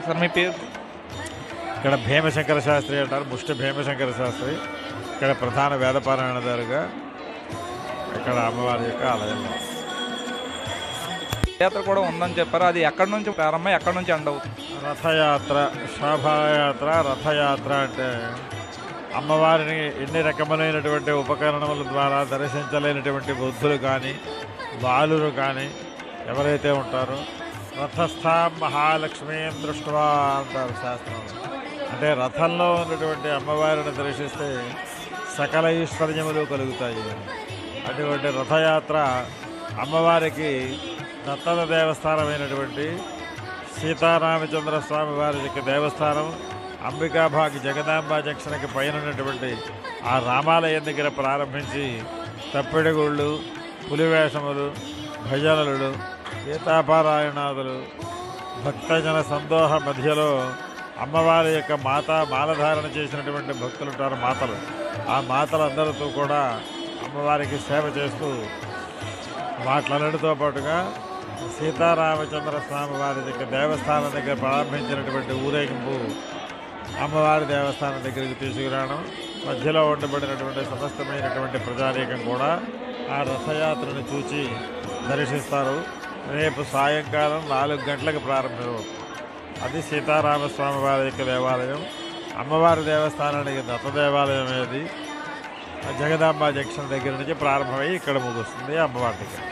Sir మీ పేరు? ఇక్కడ భీమశంకర శాస్త్రి అంటారు, ముష్టి భీమశంకర శాస్త్రి. ఇక్కడ ప్రధాన వేదపారాయణదారుగా ఇక్కడ అమ్మవారి యొక్క ఆలయం. యాత్ర కూడా ఉందని చెప్పారు. అది ఎక్కడి నుంచి ప్రారంభం, ఎక్కడి నుంచి ఎండ్ అవుతుంది? రథయాత్ర, శోభాయాత్ర. రథయాత్ర అంటే అమ్మవారిని ఎన్ని రకములైనటువంటి ఉపకరణముల ద్వారా దర్శించలేనటువంటి బుద్ధులు కానీ బాలురు కానీ ఎవరైతే ఉంటారో రథస్థాం మహాలక్ష్మీం దృష్ట్వా అంటారు శాస్త్రంలో. అంటే రథంలో ఉన్నటువంటి అమ్మవారిని దర్శిస్తే సకల ఐశ్వర్యములు కలుగుతాయి. అటువంటి రథయాత్ర అమ్మవారికి దత్తత దేవస్థానమైనటువంటి సీతారామచంద్ర స్వామి వారి యొక్క దేవస్థానం అంబికాబాగ్ జగదాంబ జంక్షన్కి పైన ఉన్నటువంటి ఆ రామాలయం దగ్గర ప్రారంభించి తప్పెడగుళ్ళు, పులివేషములు, భజనలు, గీతాపారాయణాదులు, భక్తజన సందోహ మధ్యలో అమ్మవారి యొక్క మాలధారణ చేసినటువంటి భక్తులు ఉంటారు, మాతలు. ఆ మాతలందరితో కూడా అమ్మవారికి సేవ చేస్తూ వాటిలన్నిటితో పాటుగా సీతారామచంద్ర స్వామి వారి దగ్గర దేవస్థానం దగ్గర ప్రారంభించినటువంటి ఊరేగింపు అమ్మవారి దేవస్థానం దగ్గరికి తీసుకురావడం, మధ్యలో ఉండబడినటువంటి సమస్తమైనటువంటి ప్రజానీకం కూడా ఆ రథయాత్రను చూచి దర్శిస్తారు. రేపు సాయంకాలం 4 గంటలకు ప్రారంభమవుతుంది. అది సీతారామస్వామి వారి యొక్క దేవాలయం. అమ్మవారి దేవస్థానానికి దత్త దేవాలయం అనేది జగదాంబ జంక్షన్ దగ్గర నుంచి ప్రారంభమై ఇక్కడ ముగుస్తుంది అమ్మవారి దగ్గర.